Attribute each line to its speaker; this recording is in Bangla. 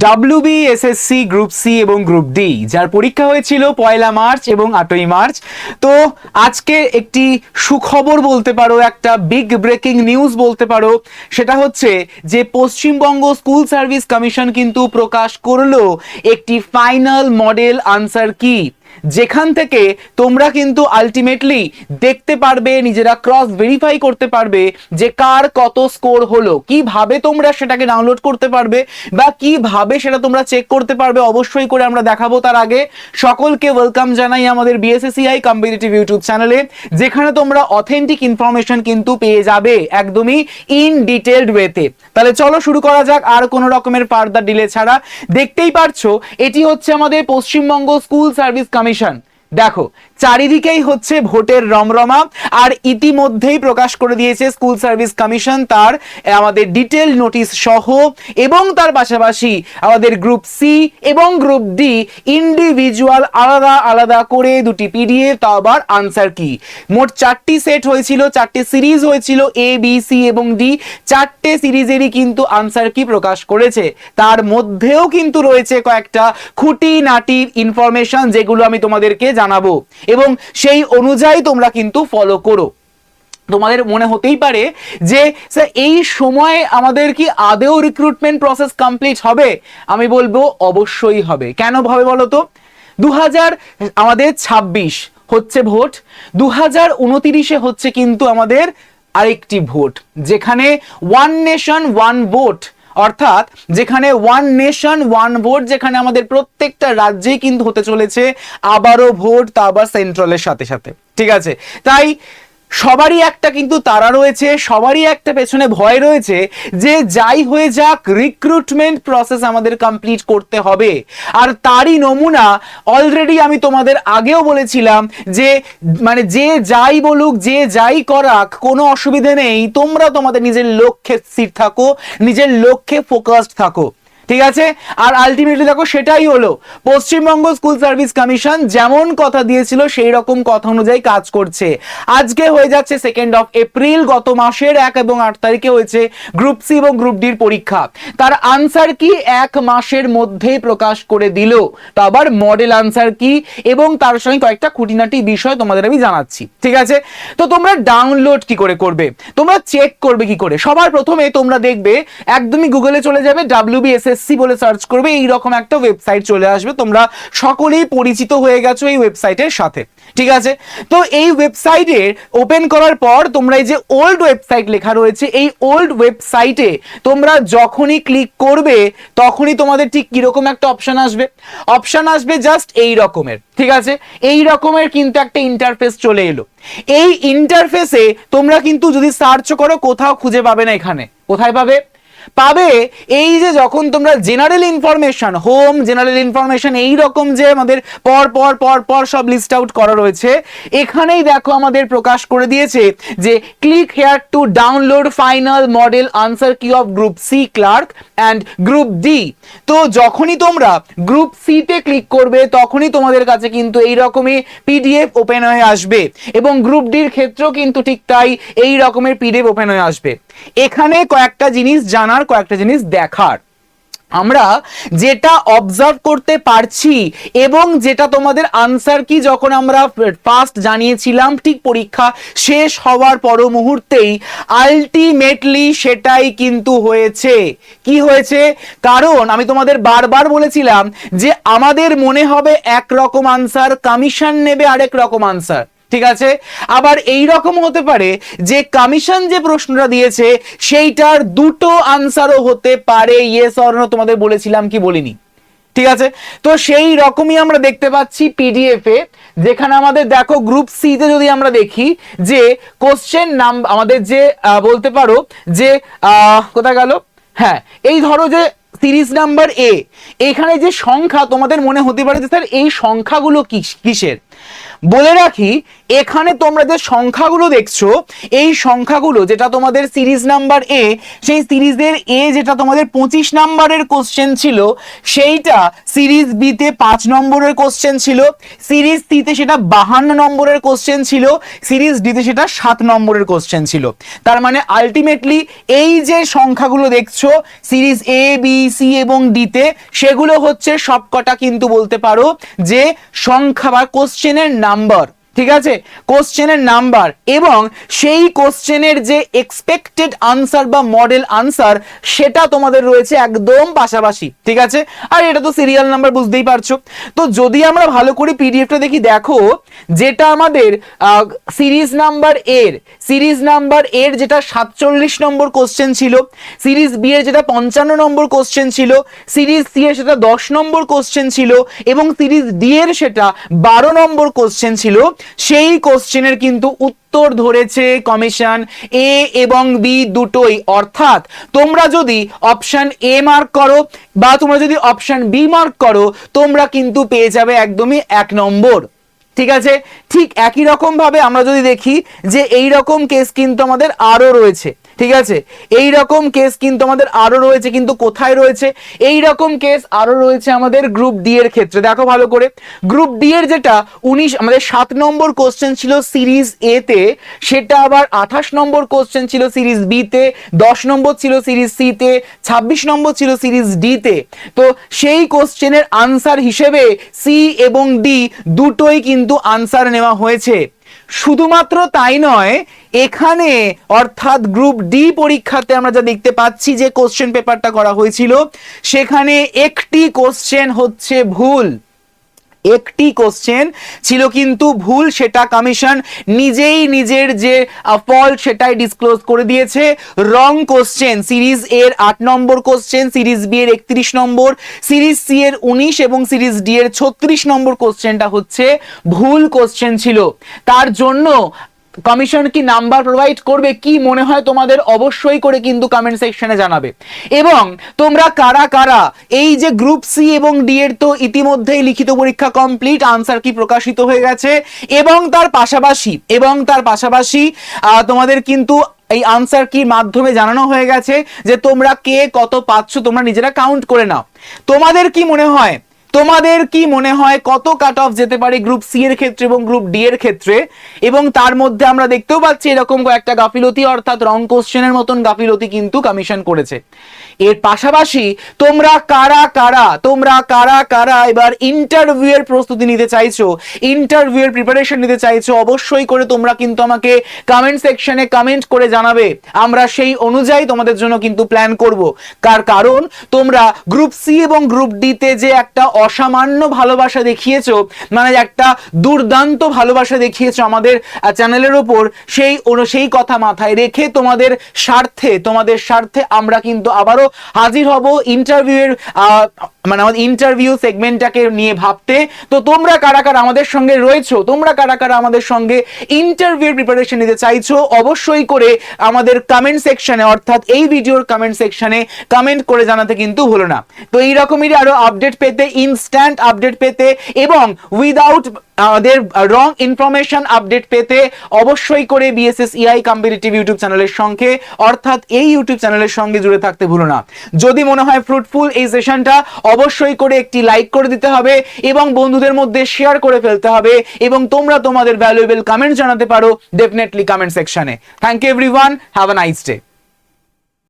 Speaker 1: WBSSC গ্রুপ সি এবং গ্রুপ ডি যার পরীক্ষা হয়েছিল 1 মার্চ এবং 8 মার্চ। তো আজকে একটি সুখবর বলতে পারো, একটা বিগ ব্রেকিং নিউজ বলতে পারো, সেটা হচ্ছে যে পশ্চিমবঙ্গ স্কুল সার্ভিস কমিশন কিন্তু প্রকাশ করলো একটি ফাইনাল মডেল আনসার কি, যেখান থেকে তোমরা কিন্তু আলটিমেটলি দেখতে পারবে, নিজেরা ক্রস ভেরিফাই করতে পারবে যে কার কত স্কোর হলো। কিভাবে তোমরা সেটাকে ডাউনলোড করতে পারবে বা কিভাবে সেটা তোমরা চেক করতে পারবে অবশ্যই করে আমরা দেখাবো। তার আগে সকলকে ওয়েলকাম জানাই আমাদের বিএসএসসিআই কম্পিটিটিভ ইউটিউব চ্যানেলে, যেখানে তোমরা অথেন্টিক ইনফরমেশন কিন্তু পেয়ে যাবে একদমই ইন ডিটেলড ওয়েতে। তাহলে চলো শুরু করা যাক আর কোনো রকমের ফার্দার ডিলে ছাড়া। দেখতেই পারছো এটি হচ্ছে আমাদের পশ্চিমবঙ্গ স্কুল সার্ভিস কমিশন। দেখো চারিদিকেই হচ্ছে ভোটের রমরমা, আর ইতিমধ্যেই প্রকাশ করে দিয়েছে স্কুল সার্ভিস কমিশন তার আমাদের ডিটেল নোটিশ সহ, এবং তার পাশাপাশি আমাদের গ্রুপ সি এবং গ্রুপ ডি ইন্ডিভিজুয়াল আলাদা আলাদা করে দুটি পিডিএফ, তাও আবার আনসার কি। মোট 4টি সেট হয়েছিল, 4টি সিরিজ হয়েছিল, এ বি সি এবং ডি। 4টে সিরিজেরই কিন্তু আনসার কি প্রকাশ করেছে। তার মধ্যেও কিন্তু রয়েছে কয়েকটা খুঁটিনাটি ইনফরমেশন যেগুলো আমি তোমাদেরকে জানাবো, এবং সেই অনুযায়ী তোমরা কিন্তু ফলো করো। তোমাদের মনে হতেই পারে যে স্যার এই সময়ে আমাদের কি আদেও রিক্রুটমেন্ট প্রসেস কমপ্লিট হবে? আমি বলবো অবশ্যই হবে। কেন হবে বলো তো? 2026 হচ্ছে ভোট, 2029 হচ্ছে কিন্তু আমাদের আরেকটি ভোট, যেখানে ওয়ান নেশন ওয়ান ভোট, অর্থাৎ যেখানে ওয়ান নেশন ওয়ান ভোট, যেখানে আমাদের প্রত্যেকটা রাজ্যেই কিন্তু হতে চলেছে আবারও ভোট, তা আবার সেন্ট্রালের সাথে সাথে। ঠিক আছে, তাই সবারই একটা কিন্তু তারা রয়েছে, সবারই একটা পেছনে ভয় রয়েছে যে যাই হয়ে যাক রিক্রুটমেন্ট প্রসেস আমাদের কমপ্লিট করতে হবে। আর তারই নমুনা অলরেডি আমি তোমাদের আগেও বলেছিলাম যে মানে যে যাই বলুক, যে যাই করাক, কোনো অসুবিধে নেই, তোমরা তোমাদের নিজের লক্ষ্যে স্থির থাকো, নিজের লক্ষ্যে ফোকাসড থাকো। ঠিক আছে, আর আলটিমেটলি দেখো সেটাই হলো। পশ্চিমবঙ্গ স্কুল সার্ভিস কমিশন যেমন কথা দিয়েছিল সেই রকম কথা অনুযায়ী কাজ করছে। আজকে হয়ে যাচ্ছে 2 এপ্রিল, গত মাসের 1 এবং 8 তারিখে হয়েছে গ্রুপ সি এবং গ্রুপ ডির পরীক্ষা। তার আনসার কি 1 মাসের মধ্যেই প্রকাশ করে দিল, তো আবার মডেল আনসার কি, এবং তার সঙ্গে কয়েকটা খুঁটিনাটি বিষয় তোমাদের আমি জানাচ্ছি। ঠিক আছে, তো তোমরা ডাউনলোড কি করে করবে, তোমরা চেক করবে কি করে? সবার প্রথমে তোমরা দেখবে একদমই গুগলে চলে যাবে, WBSSC বলে সার্চ করবে, এইরকম একটা ওয়েবসাইট চলে আসবে। তোমরা সকলেই পরিচিত হয়ে গেছো এই ওয়েবসাইটের সাথে। ঠিক আছে, তো এই ওয়েবসাইটের ওপেন করার পর তোমরা এই যে ওল্ড ওয়েবসাইট লেখা রয়েছে, এই ওল্ড ওয়েবসাইটে তোমরা যখনই ক্লিক করবে তখনই তোমাদের ঠিক কিরকম একটা অপশন আসবে, অপশন আসবে জাস্ট এই রকমের। ঠিক আছে, এই রকমের কিন্তু একটা ইন্টারফেস চলে এলো। এই ইন্টারফেসে তোমরা কিন্তু যদি সার্চ করো কোথাও খুঁজে পাবে না। এখানে কোথায় পাবে? পাবে এই যে যখন তোমরা general information, home, general information, এই রকম যে আমাদের পর পর পর পর সব লিস্ট আউট করা রয়েছে, এখানেই দেখো আমাদের প্রকাশ করে দিয়েছে যে click here to download final model answer key of group C clerk and group D. তো যখনই তোমরা গ্রুপ সি তে ক্লিক করবে তখনই তোমাদের কাছে কিন্তু এই রকমই পিডিএফ ওপেন হয়ে আসবে, এবং গ্রুপ ডির ক্ষেত্রেও কিন্তু ঠিক তাই এই রকমের পিডিএফ ওপেন হয়ে আসবে। এখানে কয়েকটা জিনিস জানার, কয়েকটা জিনিস দেখার। আমরা যেটা অবজার্ভ করতে পারছি এবং যেটা তোমাদের আনসার কি যখন আমরা ফার্স্ট জানিয়েছিলাম ঠিক পরীক্ষা শেষ হওয়ার পর মুহূর্তেই আলটিমেটলি সেটাই কিন্তু হয়েছে। কি হয়েছে? কারণ আমি তোমাদের বারবার বলেছিলাম যে আমাদের মনে হবে একরকম আনসার, কমিশন নেবে আরেক রকম আনসার। ঠিক আছে, আবার এই রকম হতে পারে যে কমিশন যে প্রশ্নটা দিয়েছে সেইটার দুটো আনসারও হতে পারে, ইয়েস অর নো, তোমাদের বলেছিলাম কি বলিনি? ঠিক আছে, তো সেই রকমই আমরা দেখতে পাচ্ছি পিডিএফ এ, যেখানে আমাদের দেখো গ্রুপ সি তে যদি আমরা দেখি যে কোশ্চেন নাম আমাদের যে বলতে পারো যে কোথায় গেল, হ্যাঁ এই ধরো যে সিরিজ নাম্বার এ, এখানে যে সংখ্যা তোমাদের মনে হতে পারে যে স্যার এই সংখ্যাগুলো কিসের, বলে রাখি এখানে তোমরা যে সংখ্যাগুলো দেখছো এই সংখ্যাগুলো যেটা তোমাদের সিরিজ নাম্বার এ, সেই সিরিজের এ যেটা তোমাদের 25 নম্বরের কোশ্চেন ছিল সেইটা সিরিজ বি তে 5 নম্বরের কোশ্চেন ছিল, সিরিজ সি তে সেটা 52 নম্বরের কোশ্চেন ছিল, সিরিজ ডি তে সেটা 7 নম্বরের কোশ্চেন ছিল। তার মানে আলটিমেটলি এই যে সংখ্যাগুলো দেখছো সিরিজ এ বি সি এবং ডি তে, সেগুলো হচ্ছে সবকটা কিন্তু বলতে পারো যে সংখ্যা বা কোশ্চেনের নাম্বার, ঠিক আছে, কোশ্চেনের নাম্বার এবং সেই কোশ্চেনের যে এক্সপেক্টেড আনসার বা মডেল আনসার সেটা তোমাদের রয়েছে একদম পাশাপাশি, ঠিক আছে। আর এটা তো সিরিয়াল নাম্বার বুঝতেই পারছো। তো যদি আমরা ভালো করে পিডিএফটা দেখি, দেখো যেটা আমাদের সিরিজ নাম্বার এর যেটা 47 নম্বর কোশ্চেন ছিল, সিরিজ বি এর যেটা 55 নম্বর কোশ্চেন ছিল, সিরিজ সি এর সেটা 10 নম্বর কোশ্চেন ছিল এবং সিরিজ ডি এর সেটা 12 নম্বর কোশ্চেন ছিল, সেই কোশ্চেনের কিন্তু উত্তর ধরেছে কমিশন এ এবং বি দুটোই। অর্থাৎ তোমরা যদি অপশন এ মার্ক করো বা তোমরা যদি অপশন বি মার্ক করো, তোমরা কিন্তু পেয়ে যাবে একদমই 1 নম্বর, ঠিক আছে। ঠিক একই রকম ভাবে আমরা যদি দেখি যে এই রকম কেস কিন্তু আমাদের আরো রয়েছে, ঠিক আছে, এই রকম কেস কিন্তু আমাদের আরো রয়েছে, কিন্তু কোথায় রয়েছে এই রকম কেস আরো রয়েছে আমাদের গ্রুপ ডি এর ক্ষেত্রে। দেখো ভালো করে, গ্রুপ ডি এর যেটা 19 আমাদের 7 নম্বর কোশ্চেন ছিল সিরিজ এ তে, সেটা আবার 28 নম্বর কোশ্চেন ছিল সিরিজ বি তে, 10 নম্বর ছিল সিরিজ সি তে, 26 নম্বর ছিল সিরিজ ডি তে। তো সেই কোশ্চেনের আনসার হিসেবে সি এবং ডি দুটোই কিন্তু আনসার নেওয়া হয়েছে। শুধুমাত্র তাই নয়, এখানে অর্থাৎ গ্রুপ ডি পরীক্ষাতে আমরা যা দেখতে পাচ্ছি যে কোশ্চেন পেপারটা করা হয়েছিল, সেখানে একটি কোশ্চেন হচ্ছে ভুল, একটি কোশ্চেন ছিল কিন্তু ভুল, সেটা কমিশন নিজেই নিজের যে ফল্ট সেটাই ডিসক্লোজ করে দিয়েছে। রং কোশ্চেন সিরিজ এর 8 নম্বর কোশ্চেন, সিরিজ বি এর 31 নম্বর, সিরিজ সি এর 19 এবং সিরিজ ডি এর 36 নম্বর কোশ্চেনটা হচ্ছে ভুল কোশ্চেন ছিল। তার জন্য কমিশন কি নাম্বার প্রোভাইড করবে, কি মনে হয় তোমাদের অবশ্যই করে কিন্তু কমেন্ট সেকশনে জানাবে। এবং তোমরা কারা কারা এই যে গ্রুপ সি এবং ডি এর তো ইতিমধ্যেই লিখিত পরীক্ষা কমপ্লিট, আনসার কি প্রকাশিত হয়ে গেছে এবং তার পাশাপাশি তোমাদের কিন্তু এই আনসার কি মাধ্যমে জানানো হয়ে গেছে যে তোমরা কে কত পাচ্ছ, তোমরা নিজেরা কাউন্ট করে নাও। তোমাদের কি মনে হয় কত কাট অফ যেতে পারে গ্রুপ সি এর ক্ষেত্রে এবং গ্রুপ ডি এর ক্ষেত্রে? এবং তার মধ্যে আমরা দেখতেও পাচ্ছি এরকম কয়েকটা গাফিলতি, অর্থাৎ রং কোশ্চেনের মতন গাফিলতি কিন্তু কমিশন করেছে। এর পাশাপাশি তোমরা কারা কারা এবার ইন্টারভিউ এর প্রস্তুতি নিতে চাইছো, ইন্টারভিউ এর প্রিপারেশন নিতে চাইছো, অবশ্যই করে তোমরা কিন্তু আমাকে কমেন্ট সেকশনে কমেন্ট করে জানাবে। আমরা সেই অনুযায়ী তোমাদের জন্য কিন্তু প্ল্যান করব। কারণ তোমরা গ্রুপ সি এবং গ্রুপ ডি তে যে একটা অসামান্য ভালোবাসা দেখিয়েছো, মানে একটা দুর্দান্ত ভালোবাসা দেখিয়েছো আমাদের চ্যানেলের উপর, সেই কথা মাথায় রেখে তোমাদের স্বার্থে আমরা কিন্তু আবারও হাজির হব ইন্টারভিউয়ের মানে আমাদের ইন্টারভিউ সেগমেন্টটাকে নিয়ে ভাবতে। তো তোমরা কারা কারা আমাদের সঙ্গে রয়েছো, তোমরা কারা কারা আমাদের সঙ্গে ইন্টারভিউর প্রিপারেশন নিতে চাইছো, অবশ্যই করে আমাদের কমেন্ট সেকশনে অর্থাৎ এই ভিডিওর কমেন্ট সেকশনে কমেন্ট করে জানাতে কিন্তু ভুলো না। তো এই রকমেরই আরো আপডেট পেতে, ইনস্ট্যান্ট আপডেট পেতে এবং উইদাউট আমাদের রং ইনফরমেশন আপডেট পেতে অবশ্যই করে BSSEI কম্পিটিটিভ ইউটিউব চ্যানেলের সঙ্গে অর্থাৎ এই ইউটিউব চ্যানেলের সঙ্গে জুড়ে থাকতে ভুলো না। যদি মনে হয় ফ্রুটফুল এই সেশনটা, অবশ্যই করে একটি লাইক করে দিতে হবে এবং বন্ধুদের মধ্যে শেয়ার করে ফেলতে হবে এবং তোমরা তোমাদের ভ্যালুয়েবল কমেন্ট জানাতে পারো ডেফিনেটলি কমেন্ট সেকশনে। Thank you everyone, have a nice day.